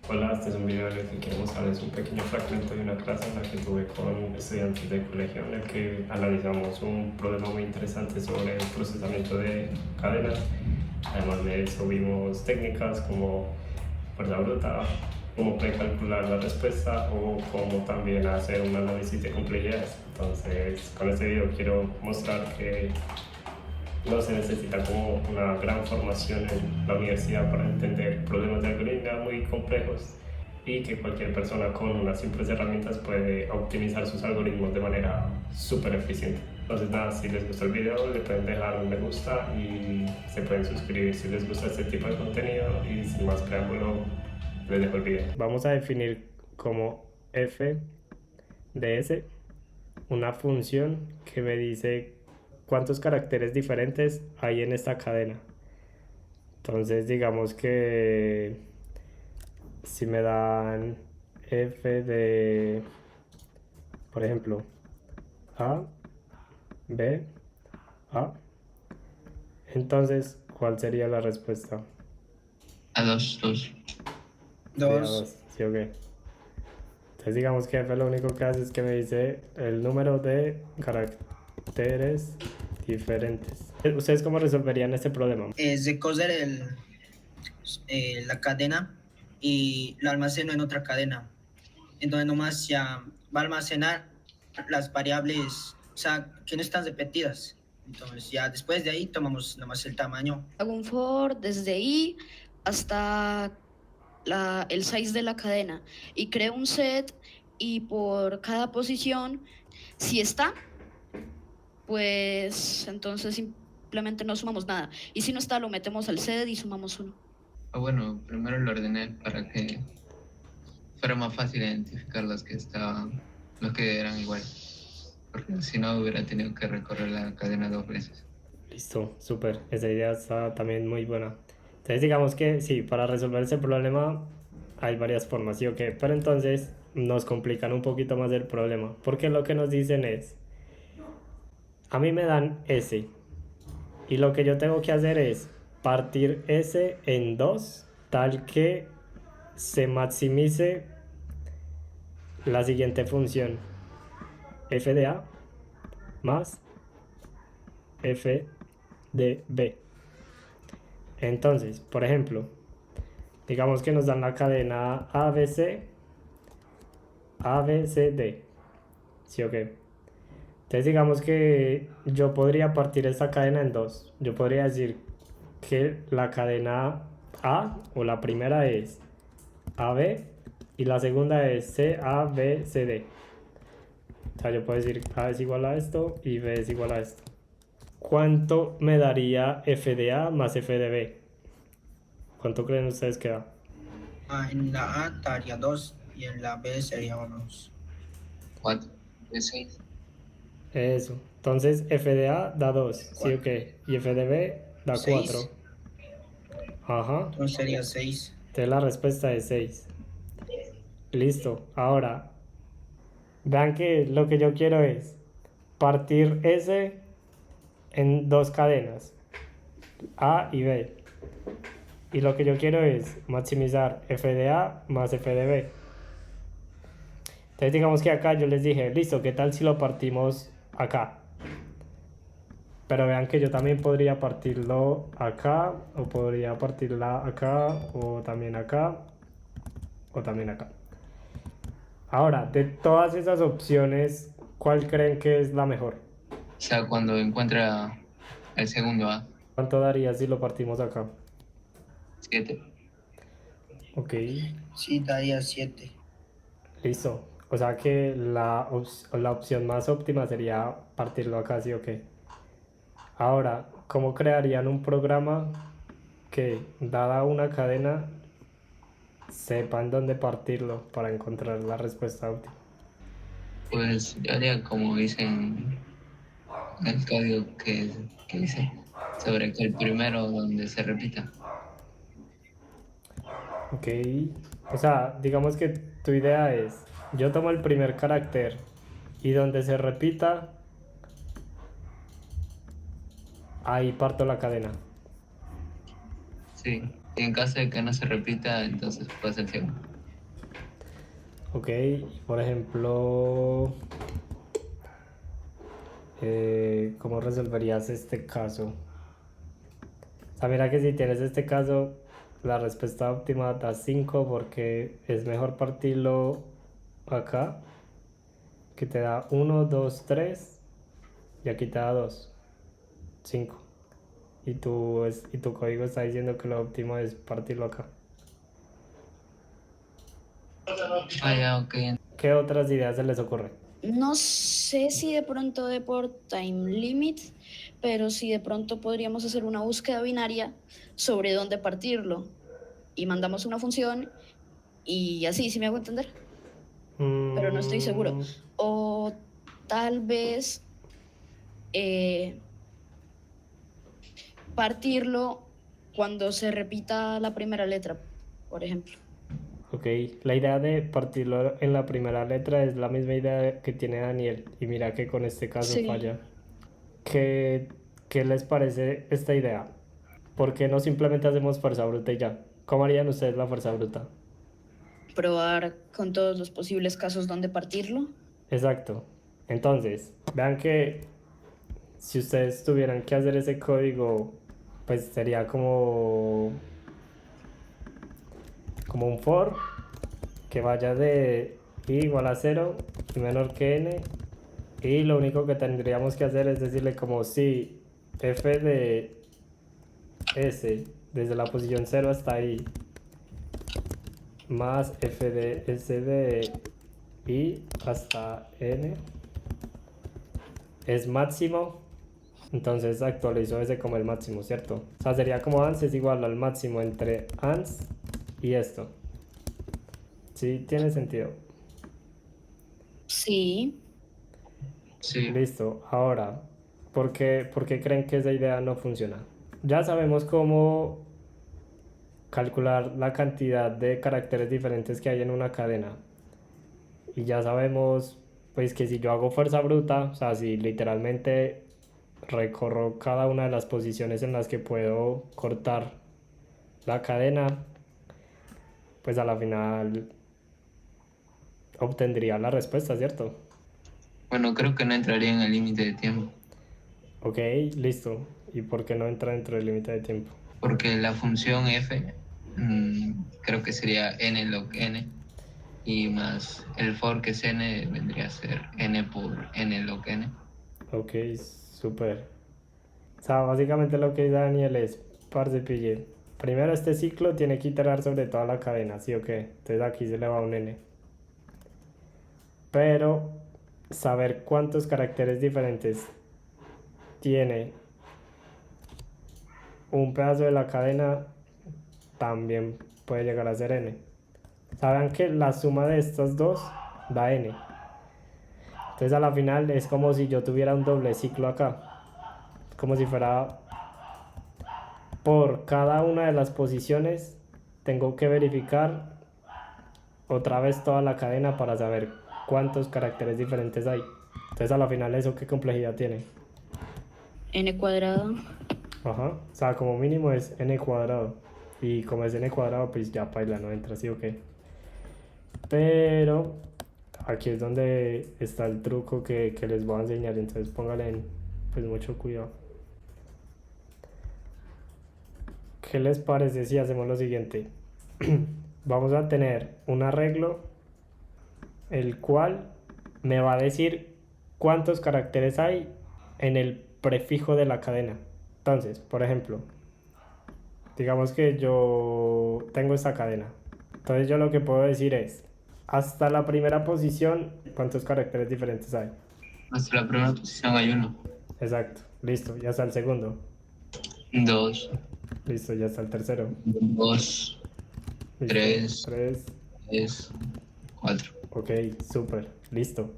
Hola, este es un video en el que quiero mostrarles un pequeño fragmento de una clase en la que tuve con estudiantes del colegio en el que analizamos un problema muy interesante sobre el procesamiento de cadenas. Además de eso vimos técnicas como fuerza bruta, cómo precalcular la respuesta o cómo también hacer un análisis de complejidades. Entonces, con este video quiero mostrar que no se necesita como una gran formación en la universidad para entender problemas de algoritmia muy complejos y que cualquier persona con unas simples herramientas puede optimizar sus algoritmos de manera súper eficiente. Entonces nada, si les gustó el video le pueden dejar un me gusta y se pueden suscribir si les gusta este tipo de contenido y sin más preámbulo les dejo el video. Vamos a definir como f de s una función que me dice cuántos caracteres diferentes hay en esta cadena. Entonces digamos que si me dan f de, por ejemplo, a, b, a, entonces ¿cuál sería la respuesta? A dos. Sería Dos. 2, ¿sí o qué? Entonces digamos que f lo único que hace es que me dice el número de caracteres diferentes. ¿Ustedes cómo resolverían este problema? Es de coser la cadena y lo almaceno en otra cadena. Entonces nomás ya va a almacenar las variables, o sea, que no están repetidas. Entonces ya después de ahí tomamos nomás el tamaño. Hago un for desde i hasta el size de la cadena y creo un set y por cada posición, si está, pues entonces simplemente no sumamos nada. Y si no está, lo metemos al set y sumamos uno. Bueno, primero lo ordené para que fuera más fácil identificar los que eran iguales. Porque si no hubiera tenido que recorrer la cadena dos veces. Listo, súper. Esa idea está también muy buena. Entonces digamos que sí, para resolver ese problema hay varias formas, ¿sí o qué? Pero entonces nos complican un poquito más el problema. Porque lo que nos dicen es, a mí me dan S. Y lo que yo tengo que hacer es partir S en dos, tal que se maximice la siguiente función. F de A más F de B. Entonces, por ejemplo, digamos que nos dan la cadena ABC, ABCD. ¿Sí o qué? Entonces digamos que yo podría partir esta cadena en dos. Yo podría decir que la cadena A o la primera es AB y la segunda es CABCD. O sea, yo puedo decir A es igual a esto y B es igual a esto. ¿Cuánto me daría F de A más F de B? ¿Cuánto creen ustedes que da? En la A daría 2 y en la B sería 1. 4 de 6. Eso. Entonces F de A da 2, ¿sí o qué? Y F de B da 4. Seis. Ajá. Entonces sería 6. Entonces la respuesta es 6. Listo. Ahora, vean que lo que yo quiero es partir S en dos cadenas, A y B. Y lo que yo quiero es maximizar F de A más F de B. Entonces digamos que acá yo les dije, listo, ¿qué tal si lo partimos acá? Pero vean que yo también podría partirlo acá, o podría partirla acá, o también acá, o también acá. Ahora, de todas esas opciones, ¿cuál creen que es la mejor? O sea, cuando encuentra el segundo A, ¿Cuánto daría si lo partimos acá? 7. Ok, Sí, daría 7. listo. O sea que la opción más óptima sería partirlo acá, ¿sí o qué? Ahora, ¿cómo crearían un programa que, dada una cadena, sepan dónde partirlo para encontrar la respuesta óptima? Pues yo haría como dicen el código que dice sobre que el primero donde se repita. Ok, o sea, digamos que tu idea es, yo tomo el primer carácter y donde se repita, ahí parto la cadena. Sí. Y en caso de que no se repita, entonces pasa el segundo. Ok, por ejemplo, ¿cómo resolverías este caso? O sea, mira que si tienes este caso, la respuesta óptima da 5 porque es mejor partirlo acá, que te da 1, 2, 3 y aquí te da 2, 5. Y tu código está diciendo que lo óptimo es partirlo acá. Ah, ya, ok. ¿Qué otras ideas se les ocurren? No sé si de pronto de por time limit, pero sí de pronto podríamos hacer una búsqueda binaria sobre dónde partirlo y mandamos una función y así, ¿sí me hago entender? Pero no estoy seguro. O tal vez partirlo cuando se repita la primera letra, por ejemplo. Ok, la idea de partirlo en la primera letra es la misma idea que tiene Daniel. Y mira que con este caso Sí. falla. ¿Qué, qué les parece esta idea? ¿Por qué no simplemente hacemos fuerza bruta y ya? ¿Cómo harían ustedes la fuerza bruta? Probar con todos los posibles casos donde partirlo. Exacto. Entonces, vean que si ustedes tuvieran que hacer ese código, pues sería como un for que vaya de i igual a 0 y menor que n. Y lo único que tendríamos que hacer es decirle como si f de s desde la posición 0 hasta i más f de s de i hasta n es máximo, entonces actualizo ese como el máximo, ¿cierto? O sea, sería como ans es igual al máximo entre ans y esto. ¿Sí tiene sentido? Sí. Sí. Listo, ahora, por qué creen que esa idea no funciona? Ya sabemos cómo calcular la cantidad de caracteres diferentes que hay en una cadena. Y ya sabemos, pues, que si yo hago fuerza bruta, o sea, si literalmente recorro cada una de las posiciones en las que puedo cortar la cadena, pues a la final obtendría la respuesta, ¿cierto? Bueno, creo que no entraría en el límite de tiempo, Ok, listo. ¿Y por qué no entra dentro del límite de tiempo? porque la función f creo que sería n log n, y más el for que es n vendría a ser n por n log n. Ok, súper. O sea, básicamente lo que dice Daniel es, parce, pille, primero este ciclo tiene que iterar sobre toda la cadena, ¿sí o qué? Entonces aquí se le va un n. Pero saber cuántos caracteres diferentes tiene un pedazo de la cadena también puede llegar a ser n. Saben que la suma de estos dos da n. Entonces a la final es como si yo tuviera un doble ciclo acá. Como si fuera por cada una de las posiciones tengo que verificar otra vez toda la cadena para saber cuántos caracteres diferentes hay. Entonces a la final eso qué complejidad tiene. N cuadrado. Ajá. O sea, como mínimo es n cuadrado. Y como es n cuadrado, pues ya paila, no entra así o qué. Pero aquí es donde está el truco que les voy a enseñar. Entonces póngale pues mucho cuidado. ¿Qué les parece si hacemos lo siguiente? Vamos a tener un arreglo el cual me va a decir cuántos caracteres hay en el prefijo de la cadena. Entonces, por ejemplo, digamos que yo tengo esta cadena. Entonces yo lo que puedo decir es, hasta la primera posición, ¿cuántos caracteres diferentes hay? Hasta la primera posición hay 1, Exacto, listo, ya está el segundo. 2, Listo, ya está el tercero. 2, Listo, 3, 3. 3, 4. Ok, súper, listo.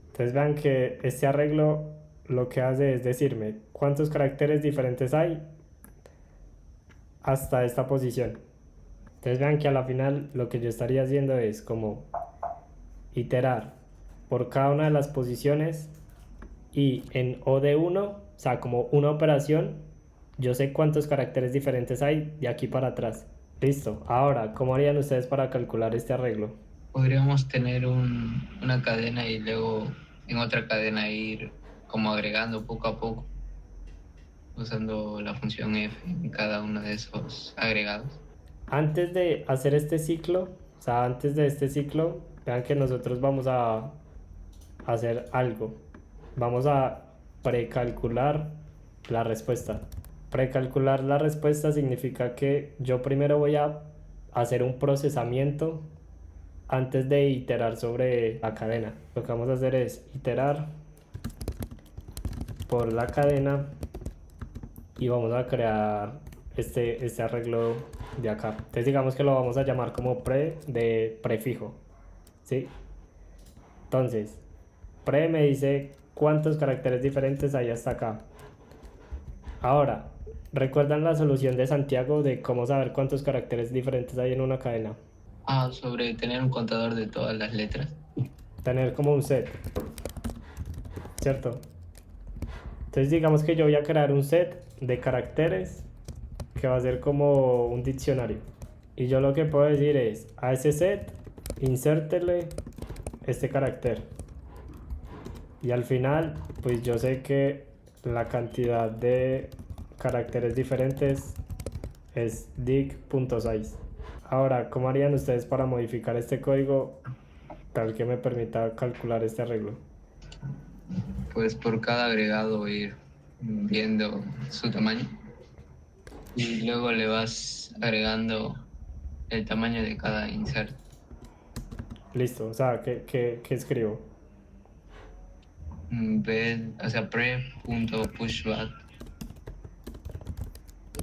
Entonces vean que este arreglo lo que hace es decirme cuántos caracteres diferentes hay hasta esta posición. Entonces vean que a la final lo que yo estaría haciendo es como iterar por cada una de las posiciones y en O de 1, o sea, como una operación, yo sé cuántos caracteres diferentes hay de aquí para atrás. Listo. Ahora, ¿cómo harían ustedes para calcular este arreglo? Podríamos tener una cadena y luego en otra cadena ir como agregando poco a poco, usando la función f en cada uno de esos agregados. Antes de hacer este ciclo, o sea, antes de este ciclo, vean que nosotros vamos a hacer algo. Vamos a precalcular la respuesta. Precalcular la respuesta significa que yo primero voy a hacer un procesamiento antes de iterar sobre la cadena. Lo que vamos a hacer es iterar por la cadena y vamos a crear este arreglo de acá. Entonces digamos que lo vamos a llamar como de prefijo, ¿sí? Entonces, pre me dice cuántos caracteres diferentes hay hasta acá. Ahora, ¿recuerdan la solución de Santiago de cómo saber cuántos caracteres diferentes hay en una cadena? Sobre tener un contador de todas las letras. Tener como un set, ¿cierto? Entonces digamos que yo voy a crear un set de caracteres que va a ser como un diccionario. Y yo lo que puedo decir es, a ese set, insértele este carácter. Y al final, pues yo sé que la cantidad de caracteres diferentes es dig.size. Ahora, ¿cómo harían ustedes para modificar este código tal que me permita calcular este arreglo? Pues por cada agregado ir viendo su tamaño y luego le vas agregando el tamaño de cada insert. Listo, o sea, ¿qué escribo? O sea, pre.pushback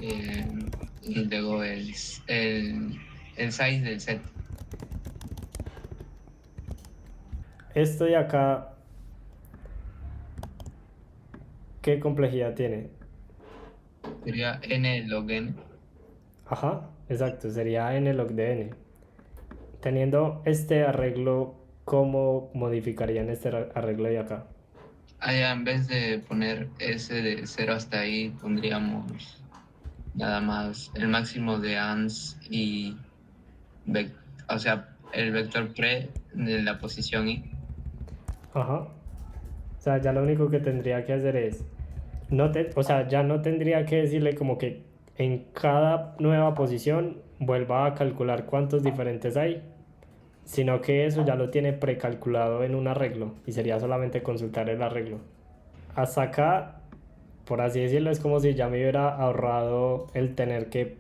y luego el size del set. Esto de acá, ¿qué complejidad tiene? Sería n log n. Ajá, exacto, sería n log de n. Teniendo este arreglo, ¿cómo modificarían este arreglo de acá? Allá en vez de poner s de 0 hasta ahí, pondríamos nada más el máximo de ans y o sea, el vector pre de la posición y. Ajá. O sea, ya lo único que tendría que hacer es, o sea, ya no tendría que decirle como que en cada nueva posición vuelva a calcular cuántos diferentes hay, sino que eso ya lo tiene precalculado en un arreglo y sería solamente consultar el arreglo. Hasta acá, por así decirlo, es como si ya me hubiera ahorrado el tener que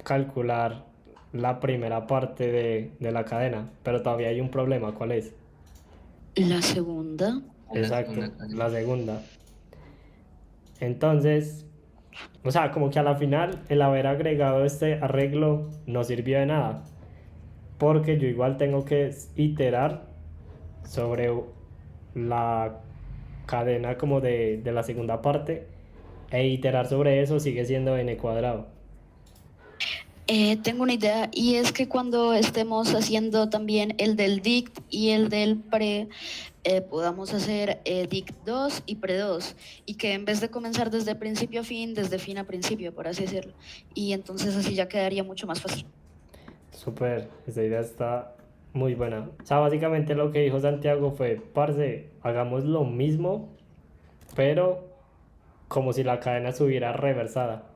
calcular la primera parte de la cadena, pero todavía hay un problema. ¿Cuál es? La segunda. Exacto, la segunda. Entonces, o sea, como que a la final el haber agregado este arreglo no sirvió de nada, porque yo igual tengo que iterar sobre la cadena como de la segunda parte, e iterar sobre eso sigue siendo n cuadrado. Tengo una idea y es que cuando estemos haciendo también el del dict y el del pre, podamos hacer dict 2 y pre 2 y que en vez de comenzar desde principio a fin, desde fin a principio, por así decirlo. Y entonces así ya quedaría mucho más fácil. Súper, esa idea está muy buena. O sea, básicamente lo que dijo Santiago fue, parce, hagamos lo mismo, pero como si la cadena estuviera reversada.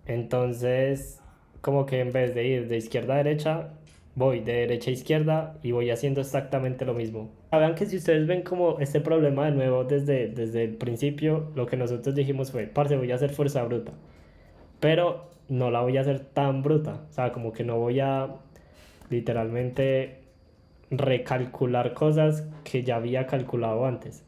Entonces, como que en vez de ir de izquierda a derecha, voy de derecha a izquierda y voy haciendo exactamente lo mismo. Vean que si ustedes ven como este problema de nuevo desde el principio, lo que nosotros dijimos fue, parce, voy a hacer fuerza bruta, pero no la voy a hacer tan bruta. O sea, como que no voy a literalmente recalcular cosas que ya había calculado antes.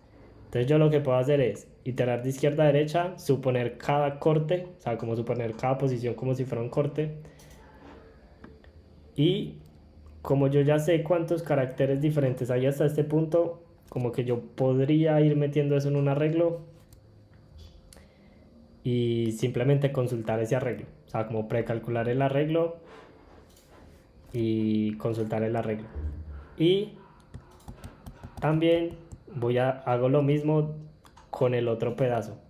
Entonces yo lo que puedo hacer es iterar de izquierda a derecha, suponer cada corte, o sea, como suponer cada posición como si fuera un corte. Y como yo ya sé cuántos caracteres diferentes hay hasta este punto, como que yo podría ir metiendo eso en un arreglo y simplemente consultar ese arreglo. O sea, como precalcular el arreglo y consultar el arreglo. Y también hago lo mismo con el otro pedazo.